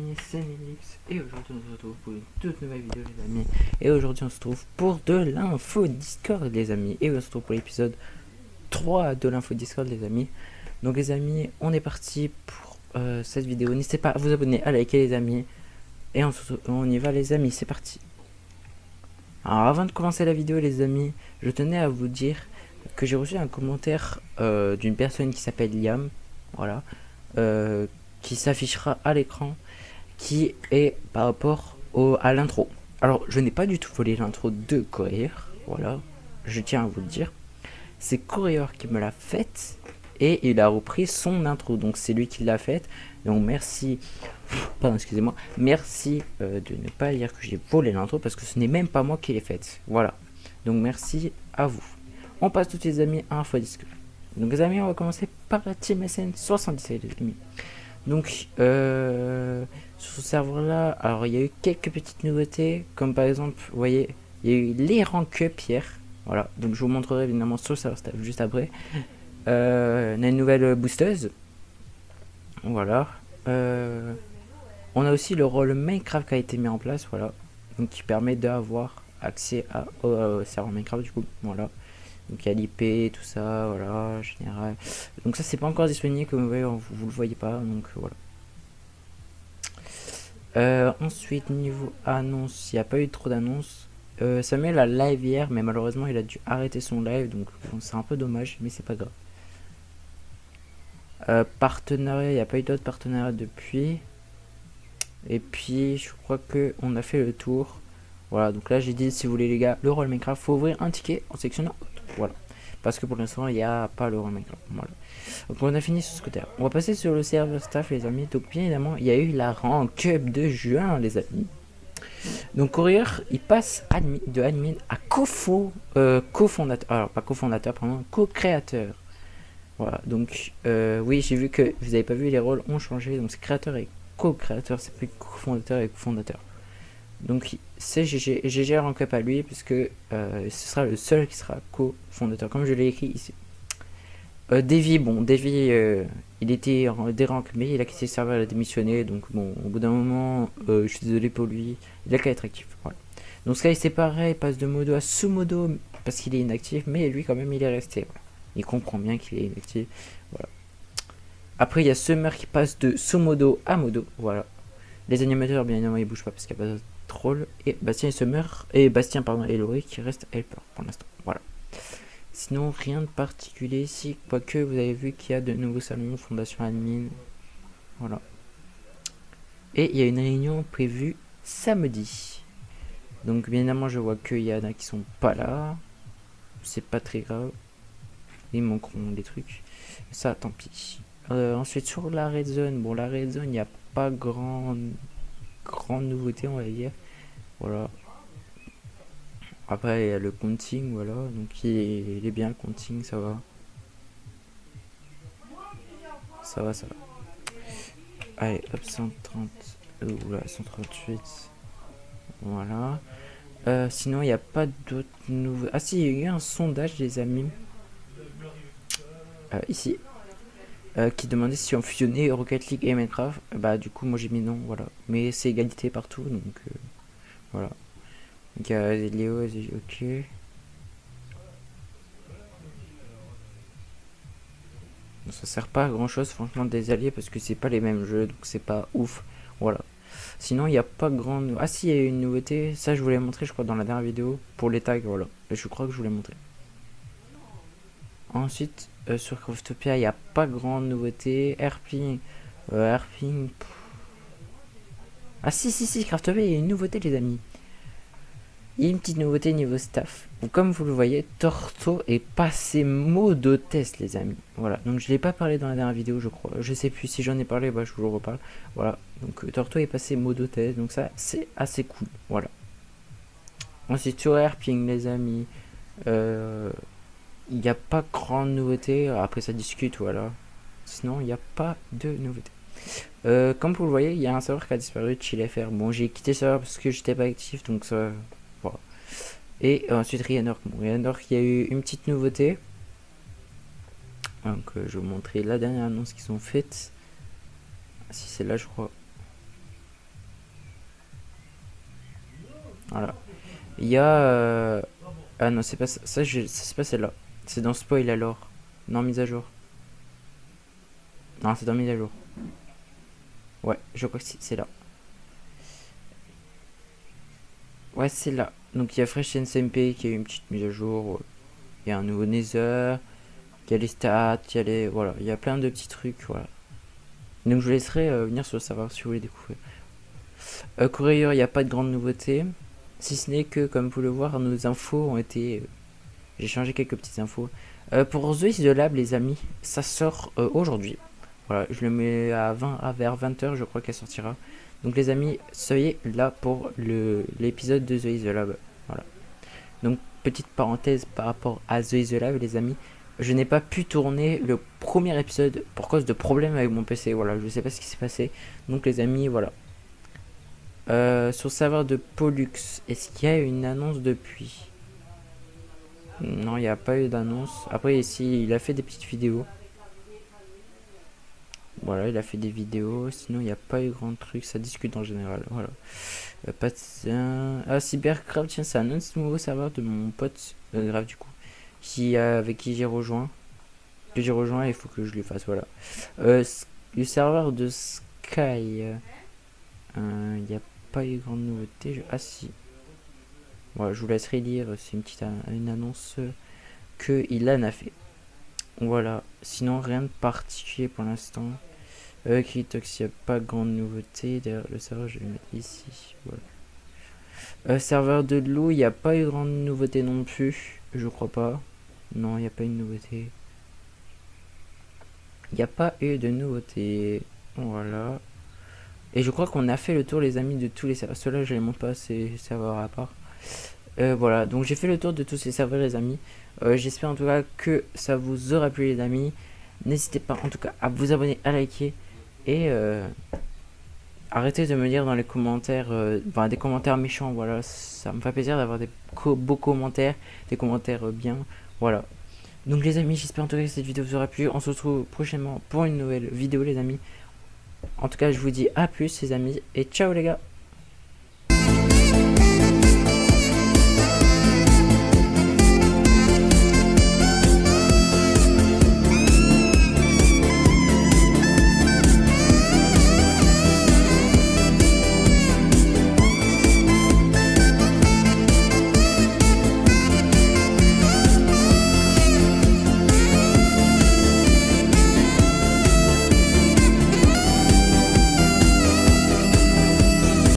amis, c'est Nélix et aujourd'hui on se retrouve pour une toute nouvelle vidéo les amis. Et aujourd'hui on se retrouve pour de l'info Discord les amis. Et on se retrouve pour l'épisode 3 de l'info Discord les amis. Donc les amis, on est parti pour cette vidéo. N'hésitez pas à vous abonner, à liker les amis. Et on y va les amis, c'est parti. Alors avant de commencer la vidéo les amis, je tenais à vous dire que j'ai reçu un commentaire d'une personne qui s'appelle Liam. Voilà. Qui s'affichera à l'écran, qui est par rapport à l'intro. Alors, je n'ai pas du tout volé l'intro de Courier, voilà, je tiens à vous le dire. C'est Courier qui me l'a faite et il a repris son intro, donc c'est lui qui l'a faite. Donc merci, pardon, excusez-moi, merci de ne pas dire que j'ai volé l'intro parce que ce n'est même pas moi qui l'ai faite. Voilà, donc merci à vous. On passe tous les amis à InfoDisc. Donc les amis, on va commencer par la Team SN77 les amis. Donc sur ce serveur là, alors il y a eu quelques petites nouveautés, comme par exemple, vous voyez, il y a eu les rank up hier. Voilà, donc je vous montrerai évidemment sur le serveur staff juste après. On a une nouvelle boosteuse. Voilà. On a aussi le rôle Minecraft qui a été mis en place, voilà. Donc qui permet d'avoir accès au serveur Minecraft du coup, voilà. Donc il y a l'IP, tout ça, voilà, général. Donc ça c'est pas encore disponible, comme vous voyez, vous le voyez pas, donc voilà. Ensuite niveau annonce, il n'y a pas eu trop d'annonces. Samuel a live hier, mais malheureusement il a dû arrêter son live, donc bon, c'est un peu dommage, mais c'est pas grave. Partenariat, il n'y a pas eu d'autres partenariats depuis. Et puis je crois que on a fait le tour. Voilà, donc là j'ai dit, si vous voulez les gars, le rôle Minecraft, faut ouvrir un ticket en sélectionnant autre. Voilà. Parce que pour l'instant, il n'y a pas le rôle Minecraft. Voilà. Donc on a fini sur ce côté. On va passer sur le serveur staff, les amis. Donc bien évidemment, il y a eu la rank up de juin, les amis. Donc Courier, il passe de admin à cofondateur. Alors pas cofondateur, pardon, co-créateur. Voilà, donc oui, j'ai vu que vous n'avez pas vu, les rôles ont changé. Donc c'est créateur et co-créateur, c'est plus cofondateur et cofondateur. Donc c'est GG rank up à lui, puisque ce sera le seul qui sera cofondateur, comme je l'ai écrit ici. Davy, bon, Davy, il était dérank, mais il a quitté le serveur, il a démissionné, donc bon, au bout d'un moment, je suis désolé pour lui, il a qu'à être actif. Voilà. Donc Sky c'est pareil, il passe de modo à sous-modo, parce qu'il est inactif, mais lui quand même il est resté. Voilà. Il comprend bien qu'il est inactif. Voilà. Après il y a Summer qui passe de sous-modo à modo, voilà. Les animateurs, bien évidemment, ils bougent pas parce qu'il n'y a pas de troll. Et Bastien et Summer, et Bastien, pardon, et Laurie qui restent helper pour l'instant. Voilà. Sinon, rien de particulier ici, quoique vous avez vu qu'il y a de nouveaux salons, Fondation Admin. Voilà. Et il y a une réunion prévue samedi. Donc, bien évidemment, je vois qu'il y en a qui sont pas là. C'est pas très grave. Ils manqueront des trucs. Ça, tant pis. Ensuite, sur la Red Zone, bon, la Red Zone, il n'y a pas grande nouveauté, on va dire. Voilà. Après il y a le counting, voilà, donc il est bien le counting, ça va. Ça va. Allez, hop, 130, oula, 138. Voilà. Sinon il n'y a pas d'autres nouveaux. Ah si, il y a eu un sondage les amis. Ici. Qui demandait si on fusionnait Rocket League et Minecraft. Bah du coup moi j'ai mis non, voilà. Mais c'est égalité partout, donc voilà. Donc il y a Léo, ok. Ça sert pas à grand chose franchement des alliés parce que c'est pas les mêmes jeux, donc c'est pas ouf. Voilà. Sinon il n'y a pas grand. Ah si, il y a une nouveauté, ça je vous l'ai montré je crois dans la dernière vidéo pour les tags, voilà. Et je crois que je vous l'ai montré. Ensuite sur Craftopia il n'y a pas grande nouveauté. Airping. Ah si, Craftopia il y a une nouveauté les amis. Il y a une petite nouveauté niveau staff. Donc, comme vous le voyez, Torto est passé modo test, les amis. Voilà. Donc, je l'ai pas parlé dans la dernière vidéo, je crois. Je sais plus si j'en ai parlé, bah, je vous le reparle. Voilà. Donc, Torto est passé modo test. Donc, ça, c'est assez cool. Voilà. Ensuite, sur Airping, les amis, il n'y a pas grande nouveauté. Après, ça discute, voilà. Sinon, il n'y a pas de nouveauté. Comme vous le voyez, il y a un serveur qui a disparu, ChillFR. Bon, j'ai quitté le serveur parce que j'étais pas actif, donc ça. Voilà. Et ensuite Rianor. Bon, Rianor, il y a eu une petite nouveauté. Donc je vais vous montrer la dernière annonce qu'ils ont faite. Si c'est là, je crois. Voilà. Il y a... Ah non, c'est pas ça, c'est pas celle-là. C'est dans Spoil alors. Non, mise à jour. Non, c'est dans mise à jour. Ouais, je crois que c'est là. Ouais, c'est là. Donc il y a Fresh SMP qui a eu une petite mise à jour. Il y a un nouveau Nether. Il y a les stats, il y a les... Voilà, il y a plein de petits trucs, voilà. Donc je vous laisserai venir sur le serveur si vous voulez découvrir. Courrier, il n'y a pas de grande nouveauté. Si ce n'est que, comme vous le voir, nos infos ont été... j'ai changé quelques petites infos. Pour The Is The Lab, les amis, ça sort aujourd'hui. Voilà, je le mets à vers 20h, je crois qu'elle sortira. Donc les amis, soyez là pour l'épisode de The Is The Lab. Voilà. Donc, petite parenthèse par rapport à The Is The Lab, les amis. Je n'ai pas pu tourner le premier épisode pour cause de problèmes avec mon PC. Voilà, je sais pas ce qui s'est passé. Donc les amis, voilà. Sur le serveur de Pollux, est-ce qu'il y a une annonce depuis? Non, il n'y a pas eu d'annonce. Après, ici, il a fait des petites vidéos. Voilà, il a fait des vidéos. Sinon, il n'y a pas eu grand truc. Ça discute en général. Voilà. Pas de... Ah, Cybercraft, tiens, ça annonce le nouveau serveur de mon pote Grave du coup. Avec qui j'ai rejoint. Que j'ai rejoint, il faut que je lui fasse. Voilà. Le serveur de Sky. Il n'y a pas eu grande nouveauté. Ah si. Voilà, je vous laisserai lire. C'est une annonce que Ilan a fait. Voilà. Sinon, rien de particulier pour l'instant. Kritox, il n'y a pas grande nouveauté. D'ailleurs, le serveur, je vais le mettre ici. Voilà. Serveur de l'eau, il n'y a pas eu grande nouveauté non plus. Je crois pas. Non, il n'y a pas une nouveauté. Il n'y a pas eu de nouveauté. Voilà. Et je crois qu'on a fait le tour, les amis, de tous les serveurs. Ceux-là, je les montre pas, c'est serveurs à part. Voilà, donc j'ai fait le tour de tous ces serveurs, les amis. J'espère en tout cas que ça vous aura plu, les amis. N'hésitez pas en tout cas à vous abonner, à liker. Et arrêtez de me dire dans les commentaires, des commentaires méchants. Voilà, ça me fait plaisir d'avoir des beaux commentaires, des commentaires bien. Voilà. Donc les amis, j'espère en tout cas que cette vidéo vous aura plu. On se retrouve prochainement pour une nouvelle vidéo, les amis. En tout cas, je vous dis à plus, les amis, et ciao les gars.